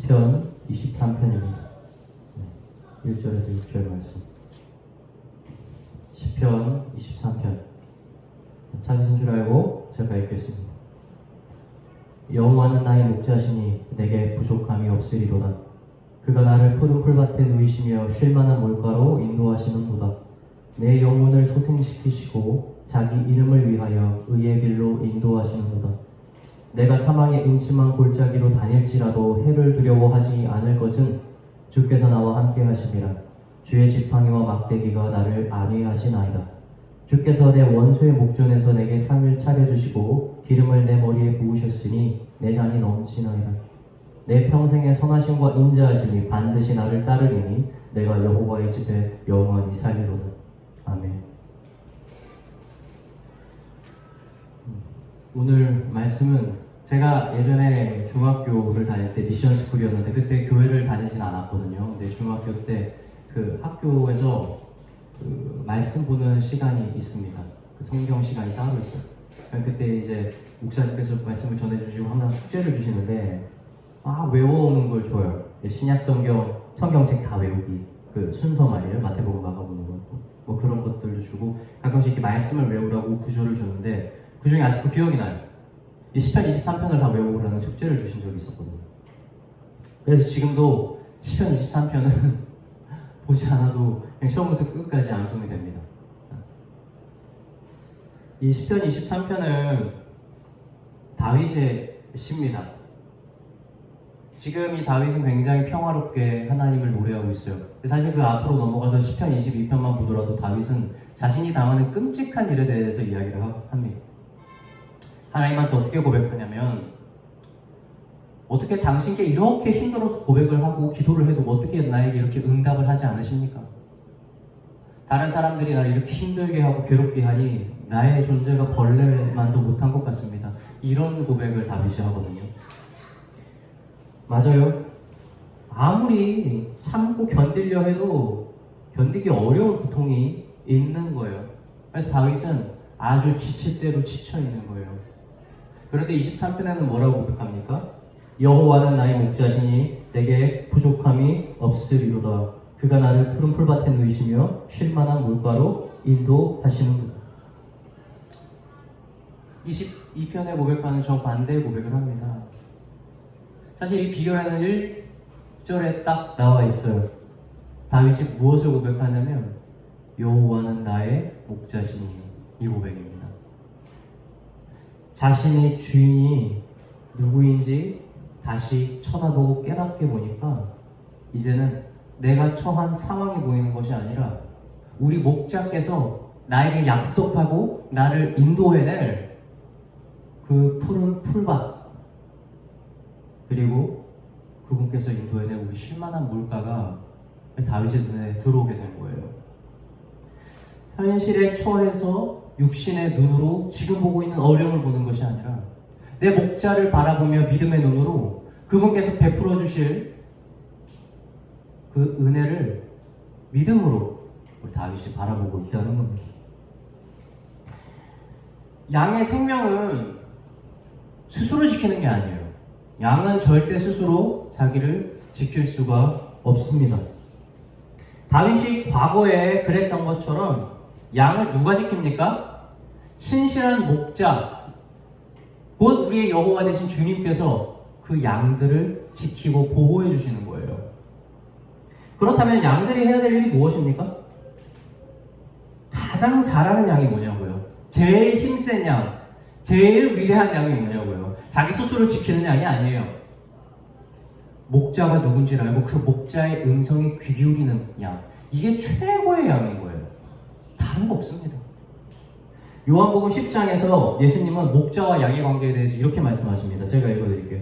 시편 23편입니다. 1절에서 6절 말씀. 시편 23편. 찾으신 줄 알고 제가 읽겠습니다. 여호와는 나의 목자시니 내게 부족함이 없으리로다. 그가 나를 푸른 풀밭에 누이시며 쉴만한 물가로 인도하시는도다. 내 영혼을 소생시키시고 자기 이름을 위하여 의의 길로 인도하시는도다. 내가 사망의 음침한 골짜기로 다닐지라도 해를 두려워하지 않을 것은 주께서 나와 함께 하심이라. 주의 지팡이와 막대기가 나를 안위하시나이다. 주께서 내 원수의 목전에서 내게 상을 차려주시고 기름을 내 머리에 부으셨으니 내 잔이 넘치나이다. 내 평생의 선하심과 인자하심이 반드시 나를 따르리니 내가 여호와의 집에 영원히 살리로다. 아멘. 오늘 말씀은 제가 예전에 중학교를 다닐 때 미션 스쿨이었는데 그때 교회를 다니진 않았거든요. 근데 중학교 때 그 학교에서 그 말씀 보는 시간이 있습니다. 그 성경 시간이 따로 있어요. 그때 이제 목사님께서 말씀을 전해주시고 항상 숙제를 주시는데 외워오는 걸 줘요. 신약 성경책 다 외우기 그 순서 말이에요. 마태복음, 마가복음 뭐 그런 것들도 주고 가끔씩 이렇게 말씀을 외우라고 구절을 주는데 그 중에 아직도 기억이 나요. 이 시편 23편을 다 외우라는 숙제를 주신 적이 있었거든요. 그래서 지금도 시편 23편은 보지 않아도 그냥 처음부터 끝까지 암송이 됩니다. 이 시편 23편은 다윗의 시입니다. 지금 이 다윗은 굉장히 평화롭게 하나님을 노래하고 있어요. 사실 그 앞으로 넘어가서 시편 22편만 보더라도 다윗은 자신이 당하는 끔찍한 일에 대해서 이야기를 합니다. 하나님한테 어떻게 고백하냐면 어떻게 당신께 이렇게 힘들어서 고백을 하고 기도를 해도 어떻게 나에게 이렇게 응답을 하지 않으십니까? 다른 사람들이 나를 이렇게 힘들게 하고 괴롭게 하니 나의 존재가 벌레만도 못한 것 같습니다. 이런 고백을 다윗이 하거든요. 맞아요. 아무리 참고 견디려 해도 견디기 어려운 고통이 있는 거예요. 그래서 다윗은 아주 지칠 대로 지쳐 있는 거예요. 그런데 23편에는 뭐라고 고백합니까? 여호와는 나의 목자시니 내게 부족함이 없으리로다. 그가 나를 푸른 풀밭에 누이시며 쉴만한 물가로 인도하시는도다. 22편에 고백하는 저 반대의 고백을 합니다. 사실 이 비결에는 1절에 딱 나와 있어요. 다윗이 무엇을 고백하냐면 여호와는 나의 목자시니 이 고백입니다. 자신의 주인이 누구인지 다시 쳐다보고 깨닫게 보니까 이제는 내가 처한 상황이 보이는 것이 아니라 우리 목자께서 나에게 약속하고 나를 인도해낼 그 푸른 풀밭 그리고 그분께서 인도해낼 우리 쉴만한 물가가 다윗의 눈에 들어오게 된 거예요. 현실에 처해서 육신의 눈으로 지금 보고 있는 어려움을 보는 것이 아니라 내 목자를 바라보며 믿음의 눈으로 그분께서 베풀어 주실 그 은혜를 믿음으로 우리 다윗이 바라보고 있다는 겁니다. 양의 생명은 스스로 지키는 게 아니에요. 양은 절대 스스로 자기를 지킬 수가 없습니다. 다윗이 과거에 그랬던 것처럼 양을 누가 지킵니까? 신실한 목자, 곧 우리의 여호와 되신 주님께서 그 양들을 지키고 보호해 주시는 거예요. 그렇다면 양들이 해야 될 일이 무엇입니까? 가장 잘하는 양이 뭐냐고요? 제일 힘센 양, 제일 위대한 양이 뭐냐고요? 자기 스스로 지키는 양이 아니에요. 목자가 누군지를 알고 그 목자의 음성에 귀 기울이는 양, 이게 최고의 양인 거예요. 다른 거 없습니다. 요한복음 10장에서 예수님은 목자와 양의 관계에 대해서 이렇게 말씀하십니다. 제가 읽어드릴게요.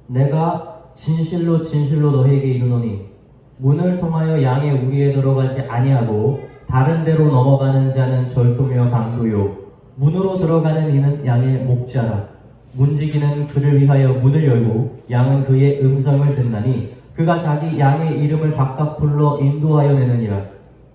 내가 진실로 진실로 너희에게 이르노니 문을 통하여 양의 우리에 들어가지 아니하고 다른 데로 넘어가는 자는 절도며 강도요 문으로 들어가는 이는 양의 목자라. 문지기는 그를 위하여 문을 열고 양은 그의 음성을 듣나니 그가 자기 양의 이름을 각각 불러 인도하여 내느니라.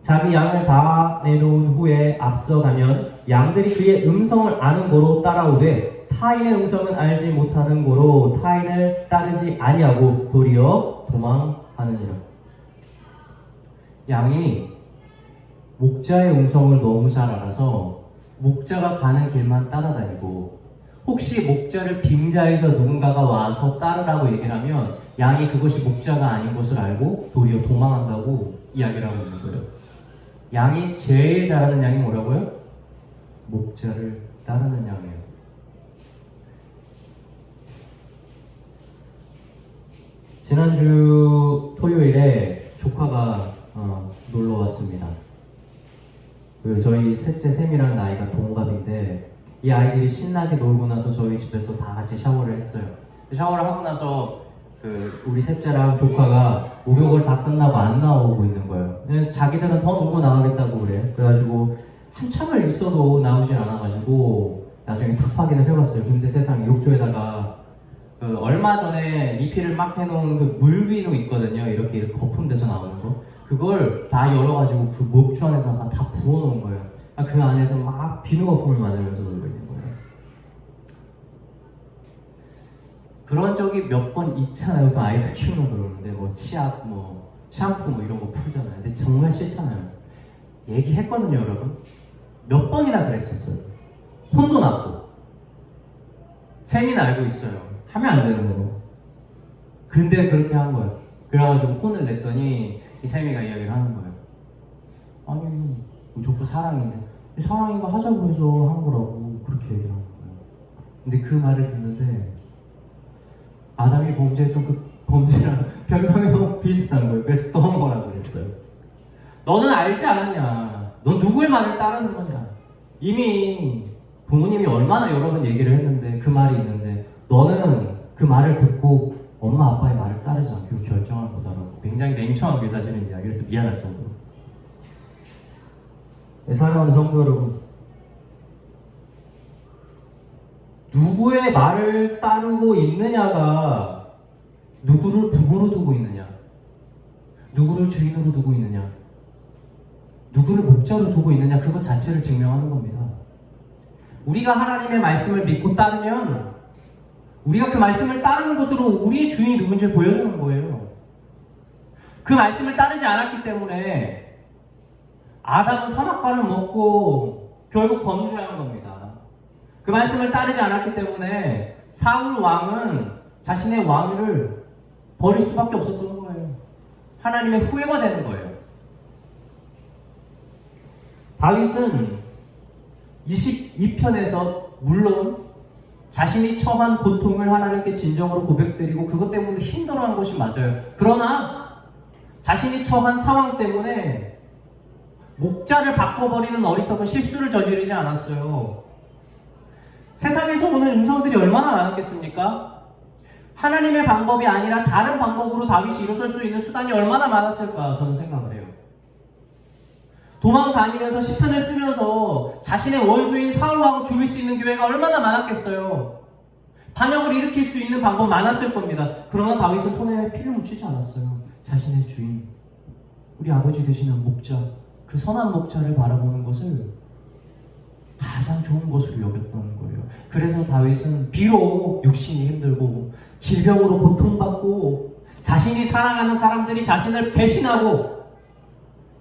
자기 양을 다 내놓은 후에 앞서가면 양들이 그의 음성을 아는 거로 따라오되 타인의 음성은 알지 못하는 고로 타인을 따르지 아니하고 도리어 도망하느니라. 양이 목자의 음성을 너무 잘 알아서 목자가 가는 길만 따라다니고, 혹시 목자를 빙자해서 누군가가 와서 따르라고 얘기를 하면 양이 그것이 목자가 아닌 것을 알고 도리어 도망한다고 이야기를 하고 있는 거예요. 양이 제일 잘하는 양이 뭐라고요? 목자를 따르는 양이에요. 지난주 토요일에 조카가 놀러 왔습니다. 저희 셋째 샘이라는 아이가 동갑인데, 이 아이들이 신나게 놀고 나서 저희 집에서 다 같이 샤워를 했어요. 샤워를 하고 나서 우리 셋째랑 조카가 목욕을 다 끝나고 안 나오고 있는 거예요. 자기들은 더 놀고 나가겠다고 그래. 그래가지고 한참을 있어도 나오질 않아가지고 나중에 탁 확인을 해봤어요. 근데 세상에 욕조에다가 얼마 전에 리필을 막 해놓은 그 물비누 있거든요. 이렇게 거품돼서 나오는 거. 그걸 다 열어가지고 그 목주 안에다가 다 부어놓은 거예요. 그 안에서 막 비누 거품을 만들면서 놀고 있는 거예요. 그런 적이 몇 번 있잖아요. 또 아이들 키우는 거 그러는데 뭐 치약, 뭐 샴푸 뭐 이런 거 풀잖아요. 근데 정말 싫잖아요. 얘기했거든요, 여러분. 몇 번이나 그랬었어요. 혼도 났고 샘이는 알고 있어요. 하면 안 되는 거고. 근데 그렇게 한 거예요. 그래가지고 혼을 냈더니 이 샘이가 이야기를 하는 거예요. 아니, 조카 사랑인데 사랑이가 하자고 해서 한 거라고 그렇게 얘기를 하는 거예요. 근데 그 말을 듣는데 아담이 범죄했던 그 범죄랑 별명이 너무 비슷한 거예요. 그래서 또 한 거라고 그랬어요. 너는 알지 않았냐? 넌 누구의 말을 따르는 거냐? 이미 부모님이 얼마나 여러 번 얘기를 했는데 그 말이 있는데 너는 그 말을 듣고 엄마 아빠의 말을 따르지 않기로 결정한 거다라고 굉장히 냉정하게 사실은 이야기를 해서 미안할 정도로. 사랑하는 성도 여러분, 누구의 말을 따르고 있느냐가 누구를 부모로 두고 있느냐, 누구를 주인으로 두고 있느냐, 누구를 목자로 두고 있느냐, 그것 자체를 증명하는 겁니다. 우리가 하나님의 말씀을 믿고 따르면 우리가 그 말씀을 따르는 것으로 우리의 주인이 누군지 보여주는 거예요. 그 말씀을 따르지 않았기 때문에 아담은 선악과를 먹고 결국 범죄한 겁니다. 그 말씀을 따르지 않았기 때문에 사울 왕은 자신의 왕위를 버릴 수밖에 없었던 거예요. 하나님의 후회가 되는 거예요. 다윗은 22편에서 물론 자신이 처한 고통을 하나님께 진정으로 고백드리고 그것 때문에 힘들어한 것이 맞아요. 그러나 자신이 처한 상황 때문에 목자를 바꿔버리는 어리석은 실수를 저지르지 않았어요. 세상에서 오는 음성들이 얼마나 많았겠습니까? 하나님의 방법이 아니라 다른 방법으로 다윗이 일어설 수 있는 수단이 얼마나 많았을까 저는 생각을 해요. 도망다니면서 시편을 쓰면서 자신의 원수인 사울왕을 죽일 수 있는 기회가 얼마나 많았겠어요. 반역을 일으킬 수 있는 방법 많았을 겁니다. 그러나 다윗은 손에 피를 묻히지 않았어요. 자신의 주인, 우리 아버지 되시는 목자, 그 선한 목자를 바라보는 것을 가장 좋은 것으로 여겼던 거예요. 그래서 다윗은 비록 육신이 힘들고 질병으로 고통받고 자신이 사랑하는 사람들이 자신을 배신하고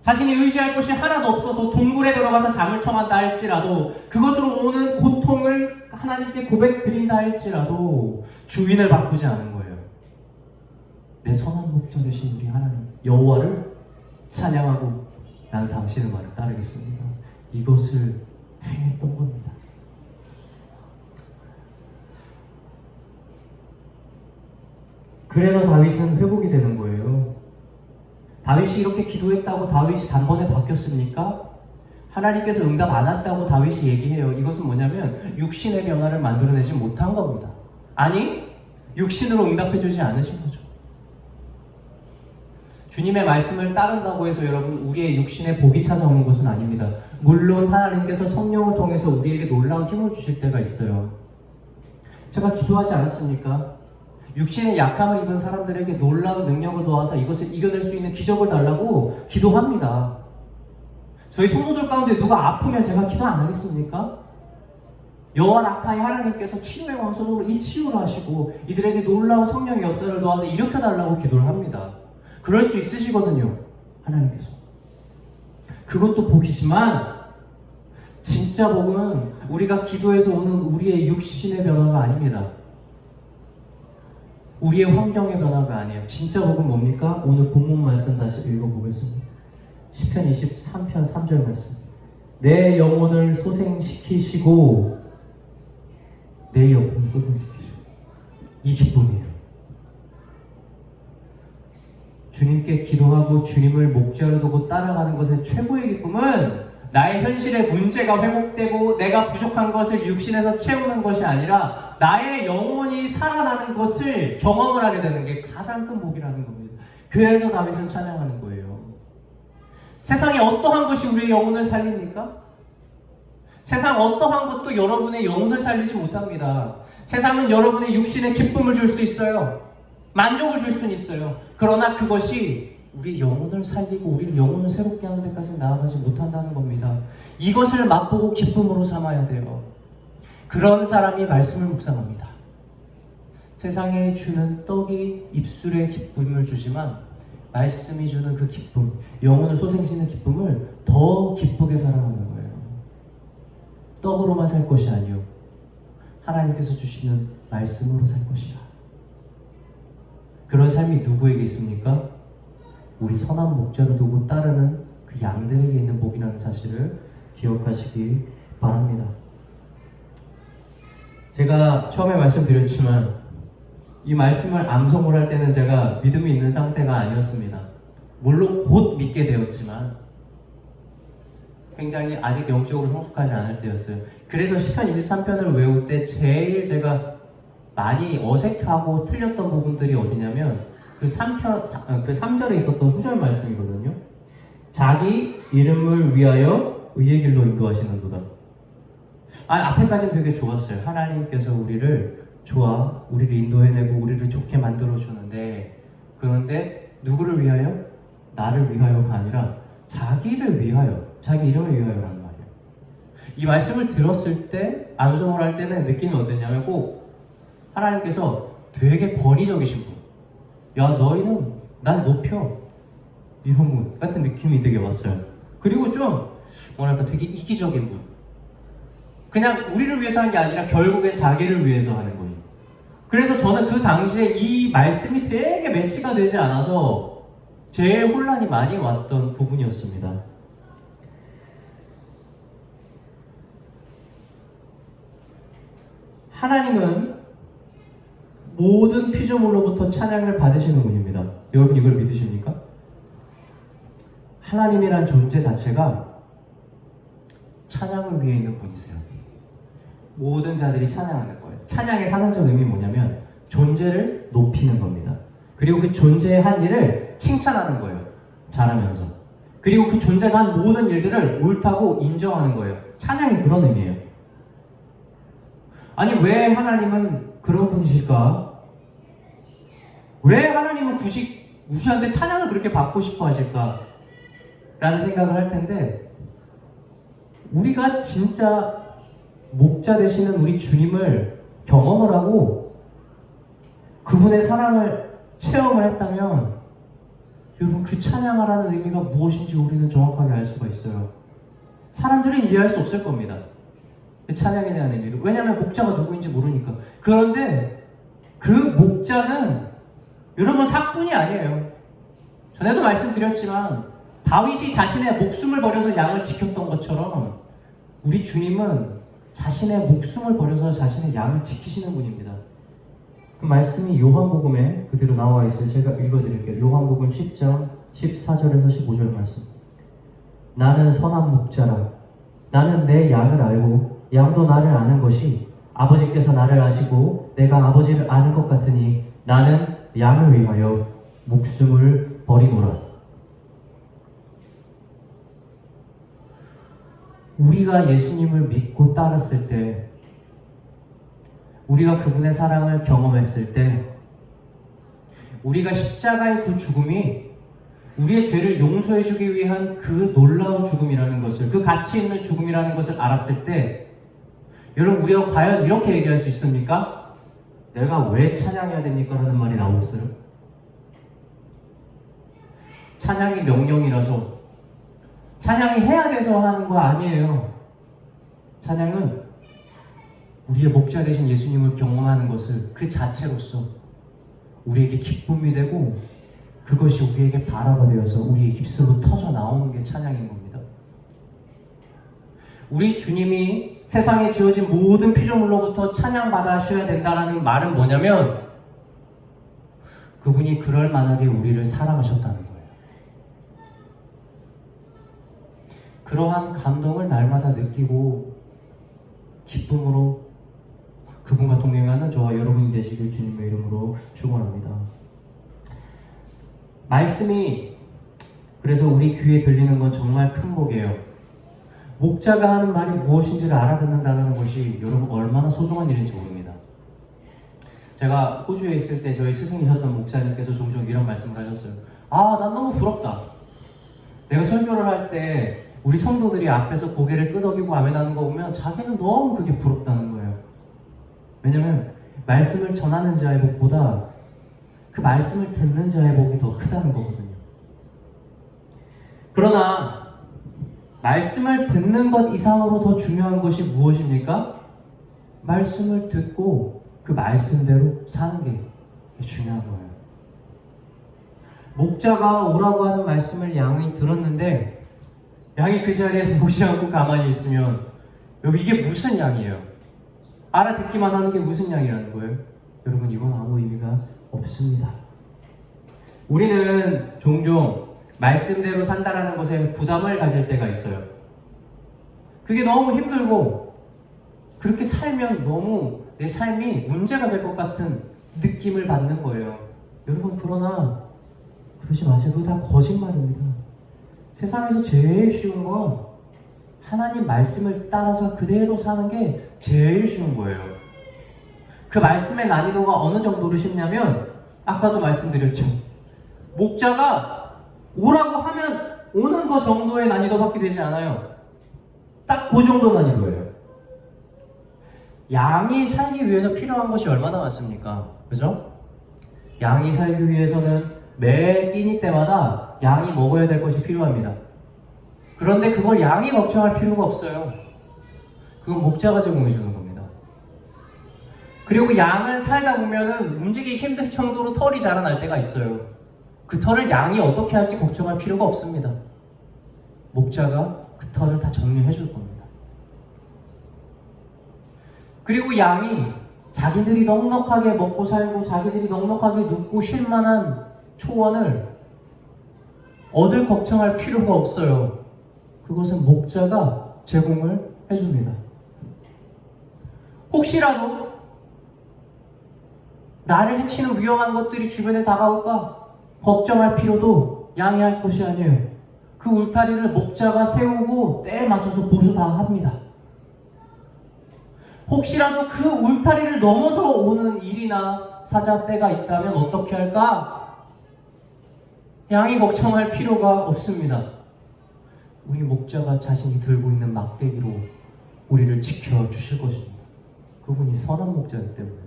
자신이 의지할 것이 하나도 없어서 동굴에 들어가서 잠을 청한다 할지라도 그것으로 오는 고통을 하나님께 고백드린다 할지라도 주인을 바꾸지 않은 거예요. 내 선한 목자 되신 우리 하나님 여호와를 찬양하고 나는 당신의 말을 따르겠습니다. 이것을 행했던 겁니다. 그래서 다윗은 회복이 되는 거예요. 다윗이 이렇게 기도했다고 다윗이 단번에 바뀌었습니까? 하나님께서 응답 안 한다고 다윗이 얘기해요. 이것은 뭐냐면 육신의 변화를 만들어내지 못한 겁니다. 아니, 육신으로 응답해주지 않으신 거죠. 주님의 말씀을 따른다고 해서 여러분 우리의 육신의 복이 찾아오는 것은 아닙니다. 물론 하나님께서 성령을 통해서 우리에게 놀라운 힘을 주실 때가 있어요. 제가 기도하지 않았습니까? 육신의 약함을 입은 사람들에게 놀라운 능력을 도와서 이것을 이겨낼 수 있는 기적을 달라고 기도합니다. 저희 성도들 가운데 누가 아프면 제가 기도 안 하겠습니까? 여호와 라파의 하나님께서 치유의 왕손으로 이 치유를 하시고 이들에게 놀라운 성령의 역사를 도와서 일으켜달라고 기도를 합니다. 그럴 수 있으시거든요, 하나님께서. 그것도 복이지만 진짜 복은 우리가 기도해서 오는 우리의 육신의 변화가 아닙니다. 우리의 환경의 변화가 아니에요. 진짜 복은 뭡니까? 오늘 본문 말씀 다시 읽어보겠습니다. 시편 23편 3절 말씀. 내 영혼을 소생시키시고 내 영혼을 소생시키시고, 이 기쁨이에요. 주님께 기도하고 주님을 목자로 두고 따라가는 것의 최고의 기쁨은 나의 현실의 문제가 회복되고 내가 부족한 것을 육신에서 채우는 것이 아니라 나의 영혼이 살아나는 것을 경험을 하게 되는 게 가장 큰 복이라는 겁니다. 그래서 다윗은 찬양하는 거예요. 세상에 어떠한 것이 우리의 영혼을 살립니까? 세상 어떠한 것도 여러분의 영혼을 살리지 못합니다. 세상은 여러분의 육신에 기쁨을 줄 수 있어요. 만족을 줄 수는 있어요. 그러나 그것이 우리 영혼을 살리고 우리 영혼을 새롭게 하는 데까지 나아가지 못한다는 겁니다. 이것을 맛보고 기쁨으로 삼아야 돼요. 그런 사람이 말씀을 묵상합니다. 세상에 주는 떡이 입술에 기쁨을 주지만 말씀이 주는 그 기쁨, 영혼을 소생시키는 기쁨을 더 기쁘게 살아가는 거예요. 떡으로만 살 것이 아니요, 하나님께서 주시는 말씀으로 살 것이라. 그런 삶이 누구에게 있습니까? 우리 선한 목자를 두고 따르는 그 양들에게 있는 복이라는 사실을 기억하시기 바랍니다. 제가 처음에 말씀드렸지만 이 말씀을 암송을 할 때는 제가 믿음이 있는 상태가 아니었습니다. 물론 곧 믿게 되었지만 굉장히 아직 영적으로 성숙하지 않을 때였어요. 그래서 시편 23편을 외울 때 제일 제가 많이 어색하고 틀렸던 부분들이 어디냐면 그 3절에 있었던 후절 말씀이거든요. 자기 이름을 위하여 의의 길로 인도하시는도다. 앞에까지는 되게 좋았어요. 하나님께서 우리를 우리를 인도해내고 우리를 좋게 만들어주는데, 그런데 누구를 위하여? 나를 위하여가 아니라 자기를 위하여, 자기 이름을 위하여라는 말이에요. 이 말씀을 들었을 때, 암송을 할 때는 느낌이 어땠냐면 꼭 하나님께서 되게 권위적이신 분, 야 너희는 날 높여, 이런 분 같은 느낌이 되게 왔어요. 그리고 좀 뭐랄까 되게 이기적인 분, 그냥 우리를 위해서 하는 게 아니라 결국엔 자기를 위해서 하는 거예요. 그래서 저는 그 당시에 이 말씀이 되게 매치가 되지 않아서 제일 혼란이 많이 왔던 부분이었습니다. 하나님은 모든 피조물로부터 찬양을 받으시는 분입니다. 여러분 이걸 믿으십니까? 하나님이란 존재 자체가 찬양을 위해 있는 분이세요. 모든 자들이 찬양하는 거예요. 찬양의 사전적 의미는 뭐냐면 존재를 높이는 겁니다. 그리고 그 존재의 한 일을 칭찬하는 거예요. 잘하면서. 그리고 그 존재가 한 모든 일들을 옳다고 인정하는 거예요. 찬양이 그런 의미예요. 아니 왜 하나님은 그런 분이실까? 왜 하나님은 굳이 우리한테 찬양을 그렇게 받고 싶어 하실까? 라는 생각을 할 텐데, 우리가 진짜 목자 되시는 우리 주님을 경험을 하고 그분의 사랑을 체험을 했다면 여러분 그 찬양하라는 의미가 무엇인지 우리는 정확하게 알 수가 있어요. 사람들은 이해할 수 없을 겁니다, 그 찬양에 대한 의미를. 왜냐하면 목자가 누구인지 모르니까. 그런데 그 목자는 여러분 사꾼이 아니에요. 전에도 말씀드렸지만 다윗이 자신의 목숨을 버려서 양을 지켰던 것처럼 우리 주님은 자신의 목숨을 버려서 자신의 양을 지키시는 분입니다. 그 말씀이 요한복음에 그대로 나와 있어요. 제가 읽어드릴게요. 요한복음 10장 14절에서 15절 말씀. 나는 선한 목자라. 나는 내 양을 알고 양도 나를 아는 것이 아버지께서 나를 아시고 내가 아버지를 아는 것 같으니 나는 양을 위하여 목숨을 버리노라. 우리가 예수님을 믿고 따랐을 때, 우리가 그분의 사랑을 경험했을 때, 우리가 십자가의 그 죽음이 우리의 죄를 용서해주기 위한 그 놀라운 죽음이라는 것을, 그 가치 있는 죽음이라는 것을 알았을 때, 여러분, 우리가 과연 이렇게 얘기할 수 있습니까? 내가 왜 찬양해야 됩니까? 라는 말이 나오겠어요? 찬양이 명령이라서, 찬양이 해야 돼서 하는 거 아니에요. 찬양은 우리의 목자 되신 예수님을 경험하는 것을 그 자체로서 우리에게 기쁨이 되고, 그것이 우리에게 바라가 되어서 우리의 입술로 터져 나오는 게 찬양인 겁니다. 우리 주님이 세상에 지어진 모든 피조물로부터 찬양받아 하셔야 된다는 말은 뭐냐면, 그분이 그럴 만하게 우리를 사랑하셨다는 거예요. 그러한 감동을 날마다 느끼고 기쁨으로 그분과 동행하는 저와 여러분이 되시길 주님의 이름으로 축원합니다. 말씀이 그래서 우리 귀에 들리는 건 정말 큰 복이에요. 목자가 하는 말이 무엇인지를 알아듣는다는 것이 여러분 얼마나 소중한 일인지 모릅니다. 제가 호주에 있을 때 저희 스승이셨던 목사님께서 종종 이런 말씀을 하셨어요. 난 너무 부럽다. 내가 설교를 할 때 우리 성도들이 앞에서 고개를 끄덕이고 아멘하는 거 보면 자기는 너무 그게 부럽다는 거예요. 왜냐면 말씀을 전하는 자의 복보다 그 말씀을 듣는 자의 복이 더 크다는 거거든요. 그러나 말씀을 듣는 것 이상으로 더 중요한 것이 무엇입니까? 말씀을 듣고 그 말씀대로 사는 게 중요한 거예요. 목자가 오라고 하는 말씀을 양이 들었는데, 양이 그 자리에서 보지 않고 가만히 있으면 여러분, 이게 무슨 양이에요? 알아듣기만 하는 게 무슨 양이라는 거예요? 여러분, 이건 아무 의미가 없습니다. 우리는 종종 말씀대로 산다라는 것에 부담을 가질 때가 있어요. 그게 너무 힘들고 그렇게 살면 너무 내 삶이 문제가 될 것 같은 느낌을 받는 거예요. 여러분, 그러나 그러지 마세요. 그거 다 거짓말입니다. 세상에서 제일 쉬운 건 하나님 말씀을 따라서 그대로 사는 게 제일 쉬운 거예요. 그 말씀의 난이도가 어느 정도로 쉽냐면, 아까도 말씀드렸죠. 목자가 오라고 하면 오는 거 정도의 난이도밖에 되지 않아요. 딱 그 정도 난이도예요. 양이 살기 위해서 필요한 것이 얼마나 많습니까? 그죠? 양이 살기 위해서는 매 끼니 때마다 양이 먹어야 될 것이 필요합니다. 그런데 그걸 양이 걱정할 필요가 없어요. 그건 목자가 제공해 주는 겁니다. 그리고 양을 살다 보면은 움직이기 힘들 정도로 털이 자라날 때가 있어요. 그 털을 양이 어떻게 할지 걱정할 필요가 없습니다. 목자가 그 털을 다 정리해 줄 겁니다. 그리고 양이 자기들이 넉넉하게 먹고 살고 자기들이 넉넉하게 눕고 쉴 만한 초원을 얻을 걱정할 필요가 없어요. 그것은 목자가 제공을 해줍니다. 혹시라도 나를 해치는 위험한 것들이 주변에 다가올까 걱정할 필요도 양이 할 것이 아니에요. 그 울타리를 목자가 세우고 때에 맞춰서 보수 다 합니다. 혹시라도 그 울타리를 넘어서 오는 일이나 사자떼가 있다면 어떻게 할까? 양이 걱정할 필요가 없습니다. 우리 목자가 자신이 들고 있는 막대기로 우리를 지켜주실 것입니다. 그분이 선한 목자이기 때문에.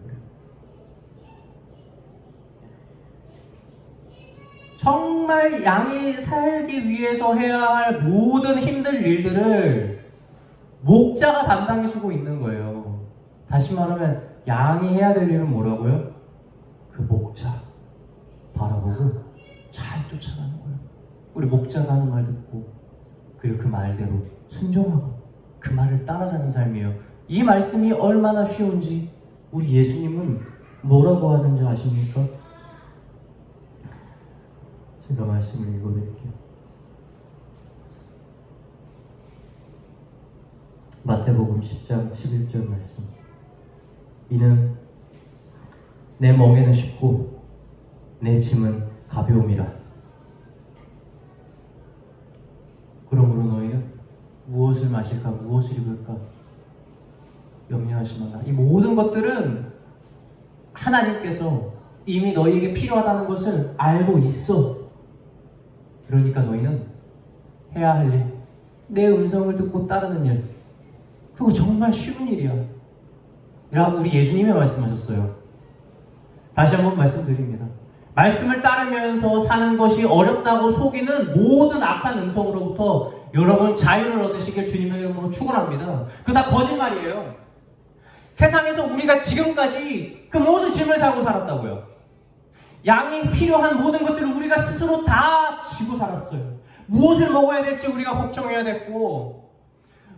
정말 양이 살기 위해서 해야 할 모든 힘든 일들을 목자가 담당해주고 있는 거예요. 다시 말하면 양이 해야 될 일은 뭐라고요? 그 목자 바라보고 잘 쫓아가는 거예요. 우리 목자가 하는 말 듣고 그리고 그 말대로 순종하고 그 말을 따라가는 삶이에요. 이 말씀이 얼마나 쉬운지 우리 예수님은 뭐라고 하는지 아십니까? 제가 말씀을 읽어드릴게요. 마태복음 10장 11절 말씀. 이는 내 멍에는 쉽고 내 짐은 가벼움이라. 그러므로 너희는 무엇을 마실까 무엇을 입을까 염려하지 말라. 이 모든 것들은 하나님께서 이미 너희에게 필요하다는 것을 알고 있어. 그러니까 너희는 해야 할 일, 내 음성을 듣고 따르는 일, 그거 정말 쉬운 일이야. 라고 우리 예수님이 말씀하셨어요. 다시 한번 말씀드립니다. 말씀을 따르면서 사는 것이 어렵다고 속이는 모든 악한 음성으로부터 여러분 자유를 얻으시길 주님의 이름으로 축원합니다. 그거 다 거짓말이에요. 세상에서 우리가 지금까지 그 모든 짐을 사고 살았다고요. 양이 필요한 모든 것들을 우리가 스스로 다 지고 살았어요. 무엇을 먹어야 될지 우리가 걱정해야 됐고,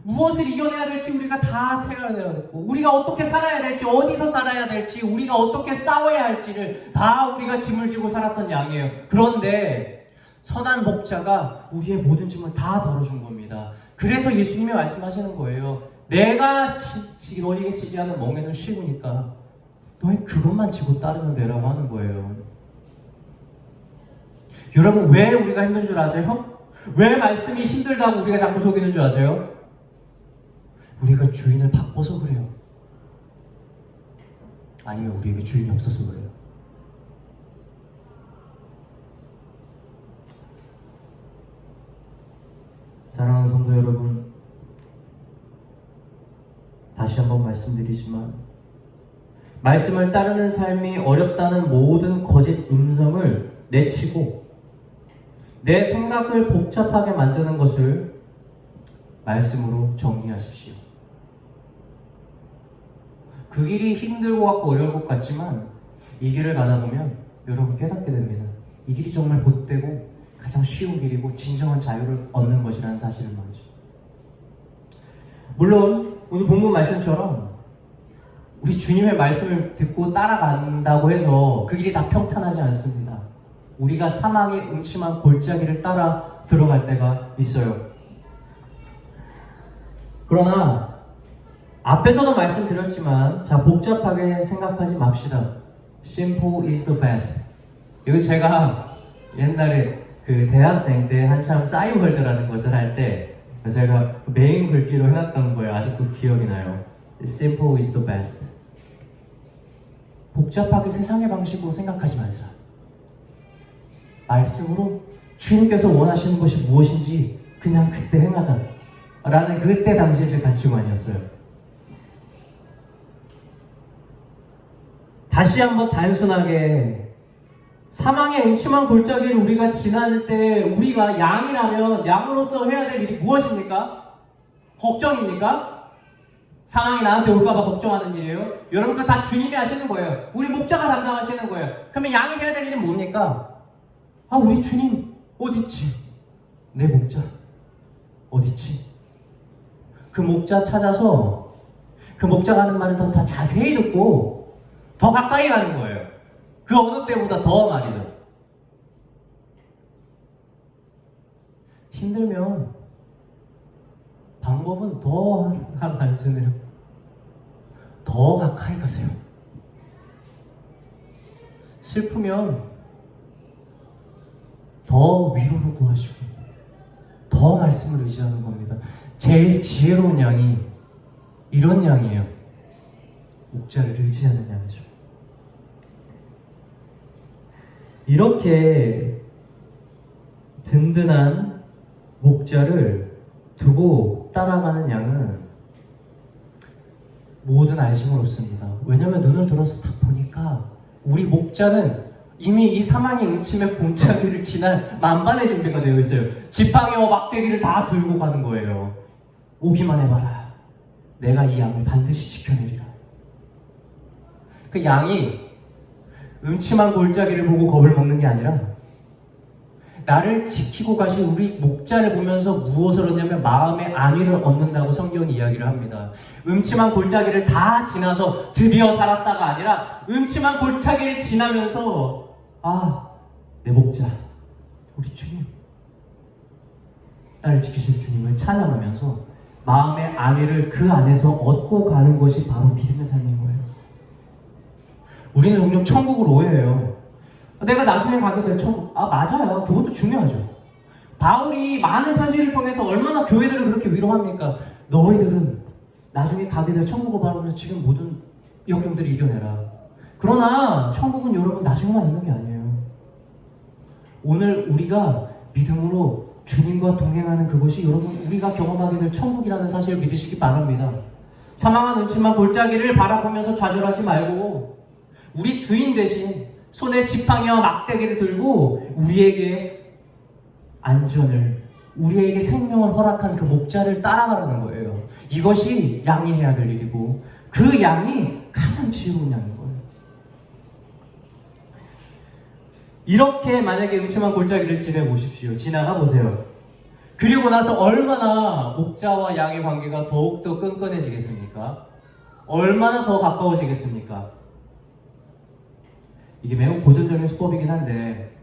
무엇을 이겨내야 될지 우리가 다 생각해야 됐고, 우리가 어떻게 살아야 될지, 어디서 살아야 될지, 우리가 어떻게 싸워야 할지를 다 우리가 짐을 지고 살았던 양이에요. 그런데 선한 목자가 우리의 모든 짐을 다 덜어준 겁니다. 그래서 예수님이 말씀하시는 거예요. 내가 너에게 지게 하는 멍에는 쉬우니까 너희 그것만 지고 따르면 되라고 하는 거예요. 여러분, 왜 우리가 힘든 줄 아세요? 왜 말씀이 힘들다고 우리가 자꾸 속이는 줄 아세요? 우리가 주인을 바꿔서 그래요. 아니면 우리에게 주인이 없어서 그래요. 사랑하는 성도 여러분, 다시 한번 말씀드리지만 말씀을 따르는 삶이 어렵다는 모든 거짓 음성을 내치고 내 생각을 복잡하게 만드는 것을 말씀으로 정리하십시오. 그 길이 힘들고 같고 어려울 것 같지만 이 길을 가다 보면 여러분 깨닫게 됩니다. 이 길이 정말 복되고 가장 쉬운 길이고 진정한 자유를 얻는 것이라는 사실을 말이죠. 물론 오늘 본문 말씀처럼 우리 주님의 말씀을 듣고 따라간다고 해서 그 길이 다 평탄하지 않습니다. 우리가 사망의 음침한 골짜기를 따라 들어갈 때가 있어요. 그러나 앞에서도 말씀드렸지만 자, 복잡하게 생각하지 맙시다. Simple is the best. 이거 제가 옛날에 그 대학생 때 한참 싸이월드라는 것을 할 때 제가 메인 글귀로 해놨던 거예요. 아직도 기억이 나요. Simple is the best. 복잡하게 세상의 방식으로 생각하지 말자. 말씀으로 주님께서 원하시는 것이 무엇인지 그냥 그때 행하자 라는 그때 당시의 제 가치관이었어요. 다시 한번 단순하게 사망의 음침한 골짜기를 우리가 지날 때 우리가 양이라면 양으로서 해야 될 일이 무엇입니까? 걱정입니까? 사망이 나한테 올까봐 걱정하는 일이에요? 여러분 그거 다 주님이 하시는 거예요. 우리 목자가 담당하시는 거예요. 그러면 양이 해야 될 일은 뭡니까? 아, 우리 주님 어딨지? 내 목자 어딨지? 그 목자 찾아서 그 목자가 하는 말을 더 자세히 듣고 더 가까이 가는 거예요. 그 어느 때보다 더 말이죠. 힘들면 방법은 더 단순해요. 더 가까이 가세요. 슬프면 더 위로를 구하시고 더 말씀을 의지하는 겁니다. 제일 지혜로운 양이 이런 양이에요. 목자를 의지하는 양이죠. 이렇게 든든한 목자를 두고 따라가는 양은 모든 안심을 얻습니다. 왜냐하면 눈을 들어서 딱 보니까 우리 목자는 이미 이 사망의 음침의 골짜기를 지날 만반의 준비가 되어 있어요. 지팡이와 막대기를 다 들고 가는 거예요. 오기만 해봐라. 내가 이 양을 반드시 지켜내리라. 그 양이 음침한 골짜기를 보고 겁을 먹는 게 아니라 나를 지키고 가신 우리 목자를 보면서 무엇을 얻냐면 마음의 안위를 얻는다고 성경이 이야기를 합니다. 음침한 골짜기를 다 지나서 드디어 살았다가 아니라 음침한 골짜기를 지나면서 아, 내 목자, 우리 주님, 나를 지키실 주님을 찬양하면서 마음의 안위를 그 안에서 얻고 가는 것이 바로 믿음의 삶인 거예요. 우리는 종종 천국을 오해해요. 내가 나중에 가게 될 천국. 아, 맞아요. 그것도 중요하죠. 바울이 많은 편지를 통해서 얼마나 교회들을 그렇게 위로합니까? 너희들은 나중에 가게 될 천국을 바라보면서 지금 모든 역경들을 이겨내라. 그러나 천국은 여러분 나중에만 있는 게 아니에요. 오늘 우리가 믿음으로 주님과 동행하는 그것이 여러분 우리가 경험하게 될 천국이라는 사실을 믿으시기 바랍니다. 사망한 음침한 골짜기를 바라보면서 좌절하지 말고 우리 주인 대신 손에 지팡이와 막대기를 들고 우리에게 안전을, 우리에게 생명을 허락한 그 목자를 따라가라는 거예요. 이것이 양이 해야 될 일이고 그 양이 가장 지혜로운 양인 거예요. 이렇게 만약에 음침한 골짜기를 지내보십시오. 지나가 보세요. 그리고 나서 얼마나 목자와 양의 관계가 더욱더 끈끈해지겠습니까? 얼마나 더 가까워지겠습니까? 이게 매우 고전적인 수법이긴 한데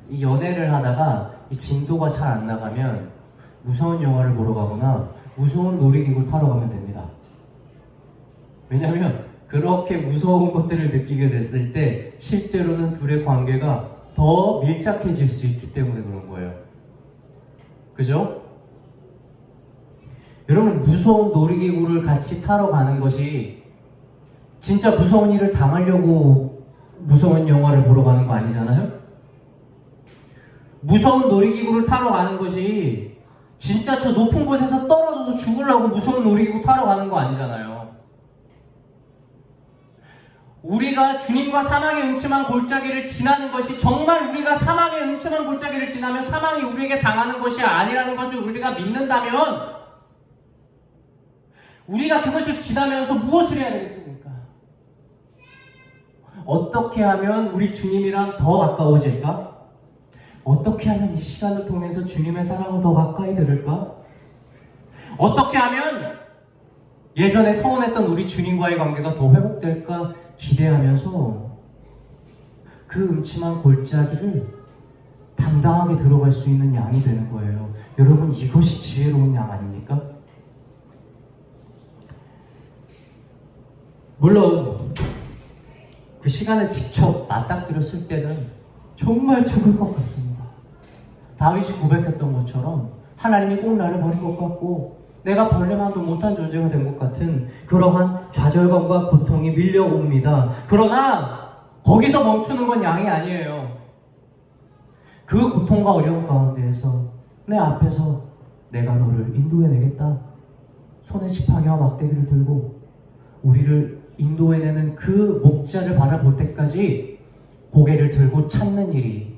이 연애를 하다가 이 진도가 잘 안 나가면 무서운 영화를 보러 가거나 무서운 놀이기구 타러 가면 됩니다. 왜냐하면 그렇게 무서운 것들을 느끼게 됐을 때 실제로는 둘의 관계가 더 밀착해질 수 있기 때문에 그런 거예요. 그죠? 여러분, 무서운 놀이기구를 같이 타러 가는 것이 진짜 무서운 일을 당하려고 무서운 영화를 보러 가는 거 아니잖아요? 무서운 놀이기구를 타러 가는 것이 진짜 저 높은 곳에서 떨어져서 죽으려고 무서운 놀이기구 타러 가는 거 아니잖아요. 우리가 주님과 사망의 음침한 골짜기를 지나는 것이 정말 우리가 사망의 음침한 골짜기를 지나면 사망이 우리에게 당하는 것이 아니라는 것을 우리가 믿는다면 우리가 그것을 지나면서 무엇을 해야 되겠습니까? 어떻게 하면 우리 주님이랑 더 가까워질까? 어떻게 하면 이 시간을 통해서 주님의 사랑을 더 가까이 들을까? 어떻게 하면 예전에 서운했던 우리 주님과의 관계가 더 회복될까 기대하면서 그 음침한 골짜기를 당당하게 들어갈 수 있는 양이 되는 거예요. 여러분, 이것이 지혜로운 양 아닙니까? 물론 그 시간을 직접 맞닥뜨렸을 때는 정말 죽을 것 같습니다. 다윗이 고백했던 것처럼 하나님이 꼭 나를 버린 것 같고 내가 벌레만도 못한 존재가 된 것 같은 그러한 좌절감과 고통이 밀려옵니다. 그러나 거기서 멈추는 건 양이 아니에요. 그 고통과 어려움 가운데에서 내 앞에서 내가 너를 인도해내겠다. 손에 지팡이와 막대기를 들고 우리를 인도해내는 그 목자를 바라볼 때까지 고개를 들고 찾는 일이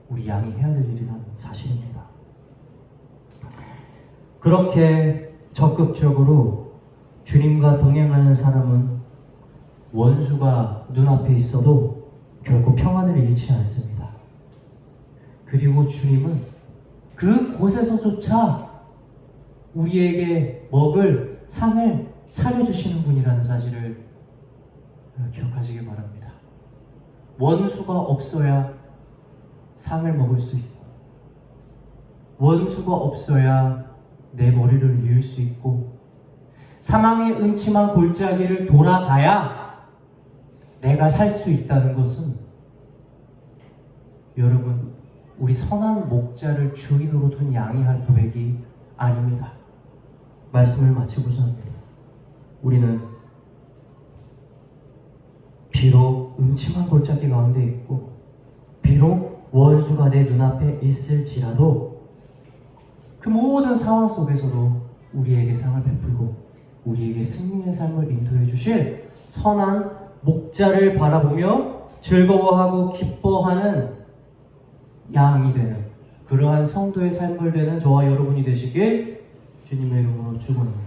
우리 양이 해야 될 일이라는 사실입니다. 그렇게 적극적으로 주님과 동행하는 사람은 원수가 눈앞에 있어도 결코 평안을 잃지 않습니다. 그리고 주님은 그곳에서조차 우리에게 먹을 상을 차려주시는 분이라는 사실을 기억하시기 바랍니다. 원수가 없어야 상을 먹을 수 있고 원수가 없어야 내 머리를 뉘을 수 있고 사망의 음침한 골짜기를 돌아가야 내가 살 수 있다는 것은 여러분, 우리 선한 목자를 주인으로 둔 양이 할 고백이 아닙니다. 말씀을 마치고자 합니다. 우리는 비록 음침한 골짜기 가운데 있고 비록 원수가 내 눈앞에 있을지라도 그 모든 상황 속에서도 우리에게 상을 베풀고 우리에게 승리의 삶을 인도해 주실 선한 목자를 바라보며 즐거워하고 기뻐하는 양이 되는 그러한 성도의 삶을 되는 저와 여러분이 되시길 주님의 이름으로 축원합니다.